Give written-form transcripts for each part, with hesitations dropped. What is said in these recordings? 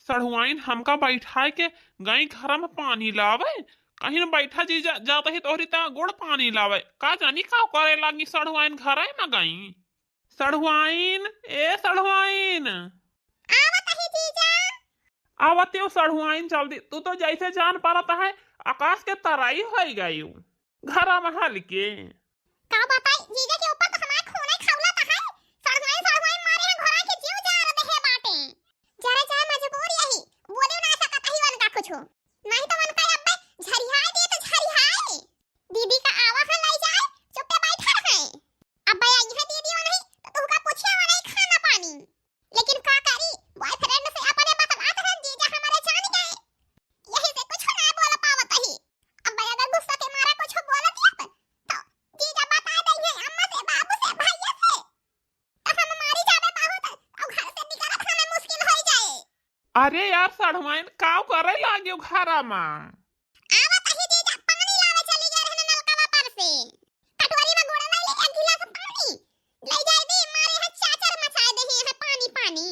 सढ़ुआइन हमका बैठा के गई घर में पानी लावे, कहीं न बैठा जी जाता ही तोहरी ता गुड़ पानी लावे, का जानी का करे लागी सढ़ुआइन घर में गई। सढ़ुआइन ए सढ़ुआइन आवत ही जीजा। आवते सढ़ुआइन जल्दी, तू तो जैसे जान पाता है आकाश के तराई हो गई घर में हल के। का बताई जीजा के ऊपर तो हमार खून खौला था है। सड़वाई सड़वाई मारे हैं घोड़ा के जीव जा रहे हैं बाटे। जरा जरा मजबूर यही बोले ना सकत ही वन का कुछ नहीं तो वन का अब झरियाए दे तो झरियाए दीदी का आवा है लाई जाए चुपके बैठा है। अब भैया यह दीदी वा नहीं तो तू का पूछे वा नहीं खाना पानी, लेकिन का करी बॉयफ्रेंड से अपने बतलात है जीजा हमारे जान गए, यही से कुछ ना बोल पावत ही। अब भैया अगर गुस्सा के मारा कुछ बोल दिया तो जीजा बता देंगे अम्मा से बाबू से भैया से, तब हम मारी जावे बहुत और घर से निकलत हमें मुश्किल हो जाए। अरे यार सढ़ुआइन का करे लागी घर में। आवत ही जीजा पानी लावे चली गए रहने नलका पर से कटोरी में गोड़ा ले एक गिलास पानी ले जाए दी मारे है चाचर मचाए दे है पानी पानी।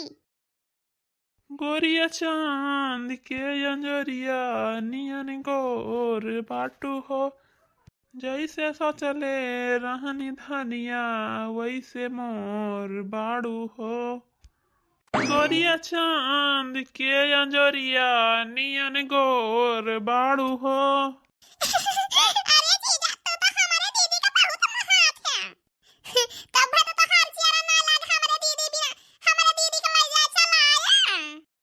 गोरिया चांद के अंजरिया नियन गोर बाटू हो, जैसे सोचले रहनी धनिया वैसे मोर बाड़ू हो। गोरिया चांद के अंजरिया नियन गोर बाड़ू हो। अरे जीजा तू तो हमारे दीदी का बहुत महात है। तब तो हर चेहरा ना लाग हमारे दीदी बिना हमारे दीदी को ले जा चलाया।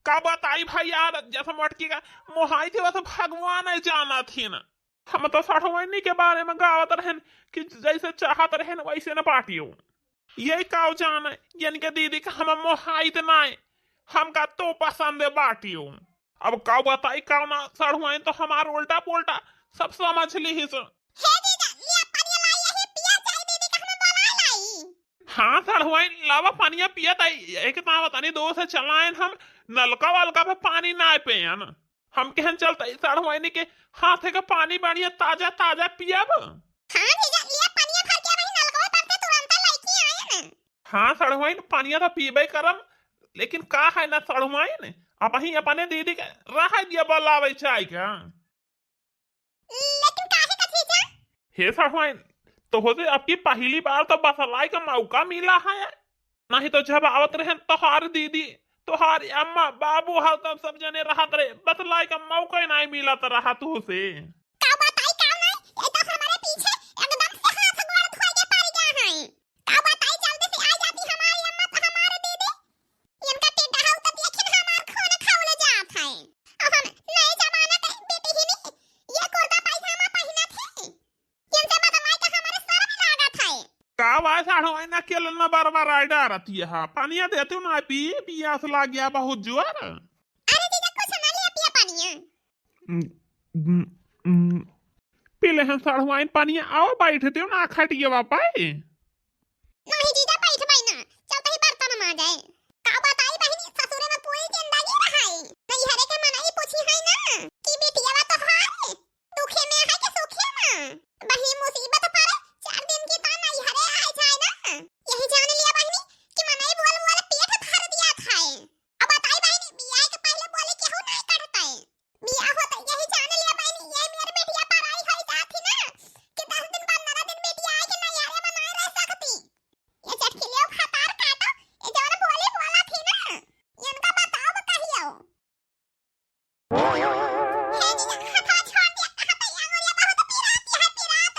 का बताई भाई यार, जैसे मटकी का मोहाई थे वैसे भगवान है जाना थी न। हम तो सढ़ुआइनी के बारे में गावत रहन कि जैसे चाहत रहन वैसे न पाटियो, यही काव जान है यानी के दीदी का हम मोहाई तो ना हमका तो पसंद है बाटियो। अब काव बताई काव ना सढ़ुआइन तो हमार उल्टा पुल्टा सब समझ ली ही सो। हे जीजा लिया पानी लाई यही पिया चाय दीदी का हमें बोला लाई। हाँ सढ़ुआइन लावा पानिया पियत आई, एक ता बतानी दो से चलाएन हम नलका वालका पे पानी ना पियन, हम कहन चलता सढ़ुआइनी के हाथ का पानी बढ़िया ताजा ताजा पियब। हां जीजा लिया पानी भर के वही नलका पर से तुरंत लेके आए ना। हाँ सढ़ुआइन पानिया तो पीबे करम, लेकिन का है ना सढ़ुआइन अब ही अपने दीदी के रह दिया बोलावे चाय का। लेकिन काहे का जीजा? हे सढ़ुआइन तो होते अब की पहली बार तो बसलाई का मौका मिला है, नहीं तो जब आवत रहे तोहार दीदी तोहार अम्मा बाबू हर तब सब जने रहत रहे, बतलाई का मौका ही नहीं मिला तो रहा तू से। का बताई का नहीं ये तो हमारे पीछे एकदम से हाथ गोड़ खोल के पड़ गया है। का बताई जल्दी से आ जाती हमारी अम्मा तो हमारे दीदी इनका टेढ़ा हाउ तो देखिन हमार खून खौले जात है। अब हम नए जमाना के बेटी ही नहीं ये कुर्ता पायजामा पहना थे जिनसे बदमाई का हमारे सर में लागत है। का वाय सढ़ुआइन अकेले न बार बार आई डरती है, पानिया देते ना पी पियास लग गया बहुत जोर। अरे जीजा कुछ ना लिया पिया पानी। पीले हम सढ़ुआइन पानिया आओ बैठते हो ना खटिए बापाई। नहीं जीजा बैठ भाई ना चलते ही बर्तन में आ जाए। का बताई बहनी ससुरे में पूरी जिंदगी रहाई नहीं हरे के मनाई पूछी है ना कि बेटिया तो हार दुखे में है के सुखे में बही मुसीबत पर 4 दिन की ता नहीं हरे आ जाए ना, यही जान लिया बहनी कि मनाई बोल बोल पेट भर दिया था। अब बताई बहनी बियाह के पहले बोले केहू नहीं करता है, बियाह होता यही जान लिया बहनी ये मेरी बेटिया पर आई है जाती ना कि 10 दिन 15 दिन बेटिया आई कि नहीं हरे में नहीं रह सकती। ये चटकी लियो खतार काटो ये जवन बोली बोला थी ना इनका बताओ कहियो। हे जी खता छोड़ दिया कहता अंगुरिया बहुत पिराती है पिरात।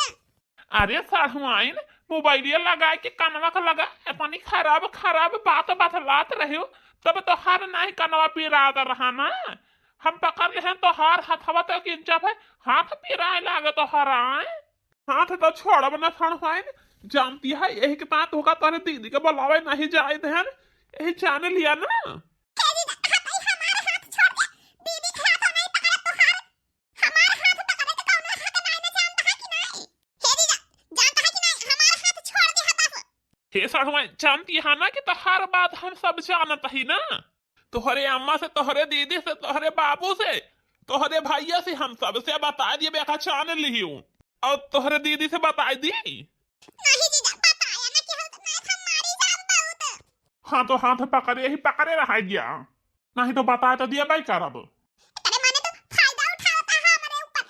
अरे सढ़ुआइन मोबाइलिया लगा के कनवा का लगा अपनी खराब खराब बात बतलात रहे हो, तब तो हर नहीं कनवा पिरात रहा ना। हम पकड़ ले हैं तो हार हथवा तो किंचप है हाथ पिराए लागे तो हर आए हाथ तो छोड़ब ना सढ़ुआइन, जानती है यही के बात होगा तारे दीदी के बुलावे नहीं जाए ध्यान यही जान लिया ना। हे जी कहता हमारे हाथ छोड़ दे दीदी के हाथ नहीं पकड़ा तो हार हमारे हाथ पकड़े तो कौन हाथ नहीं ना जानता है कि नहीं। हे जी जानता है कि नहीं हमारे हाथ छोड़ दे बस। हे सढ़ुआइन जानती है ना कि तो हर बात हम सब जानत ही ना, तोहरे अम्मा से तोहरे दीदी से तोहरे बाबू से तोहरे भैया से हम सबसे बता दिए बेका जान लियो और तोहरे दीदी से बता दी। नहीं जीजा बताया ना कि हम तो ना मारी जाब बहुत। हाँ तो हाथ पकड़े ही पकड़े रह गया। नहीं तो बता तो दिया भाई करब। अरे माने तो फायदा उठाता है हमारे ऊपर।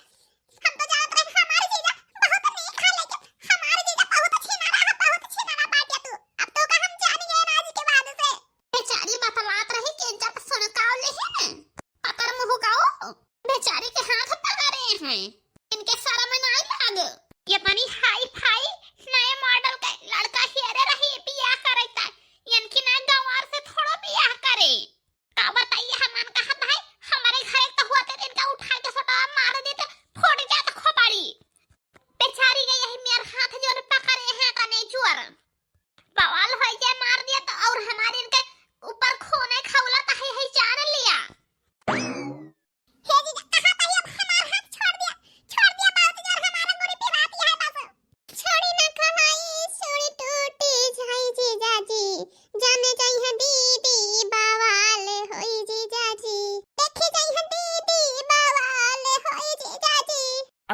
हम तो जानते रहे हमारे जीजा बहुत नीक है, लेकिन हमारे जीजा बहुत छिनारा बाटे तू। अब तो का हम जान गए ना आज के बाद से। बेचारी बतलात रही कि जब सुनकाव ले है पकड़ मुंह गाओ बेचारी के हाथ पकड़े हैं। इनके शर्म नहीं लाग। ये पानी हाई फाई नए मॉडल का लड़का हेरे रही बियाह करता, इनकी ना गंवार से थोड़ा बियाह करे। का बताइए हमन कहा भाई हमारे घर तो हुआ थे इनका उठा के सटा मार देते फोड़ जात खोपड़ी। बेचारी गई यही मेरे हाथ जो पकड़े हैं कने चोर बवाल हो जाए मार दिया तो, और हमारे इनके ऊपर खोने खौला तो है जान लिया। हे जी कहां था अब हमारा हाथ छोड़ दिया बहुत जोर हमारा गोरी पे रात है बस। छोड़ी ना कलाई छोड़ी टूटी जाई जीजा जी, जाने जाई है दीदी बवाल होई जीजा जी, देखे जाई है दीदी बवाल होई जीजा जी।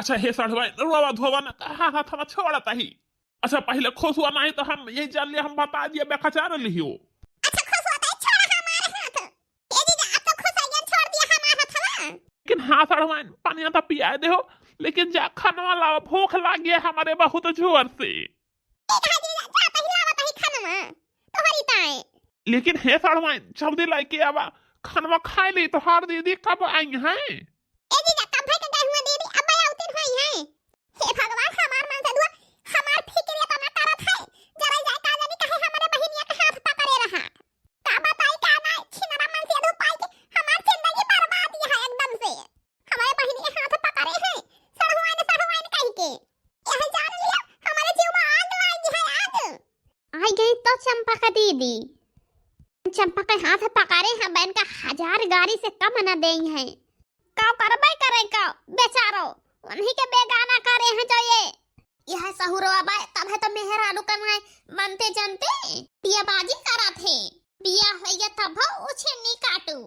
अच्छा हे सड़वा रोवा धोवा ना कहा हाथ में छोड़ता ही। अच्छा पहले खुश हुआ नहीं तो हम यही जान लिया, हम बता दिए बेखचार लियो। अच्छा खुश होता है छोड़ा हमारे हाथ। ए जीजा अब तो खुश हो गया छोड़ दिया हमारा हाथ। लेकिन हाँ सड़वा पानी तो पिया दे हो, लेकिन जा खाना लाओ भूख लग गया हमारे बहुत जोर से। लेकिन हे सड़वा जल्दी लाके आवा खाना खा ली तो हर दीदी कब आई हैं। चंपा का दीदी चंपा के हाथ पकड़े हैं बहन का 1000 गाड़ी से कम न देंगे हैं। का करबे करे का बेचारो उन्हीं के बेगाना करे हैं जो यह सहुरवा बा तब है तो मेहरानू कमाए बनते जनते पियाबाजी करा थे। पिया होइया तब उछे नी काटू।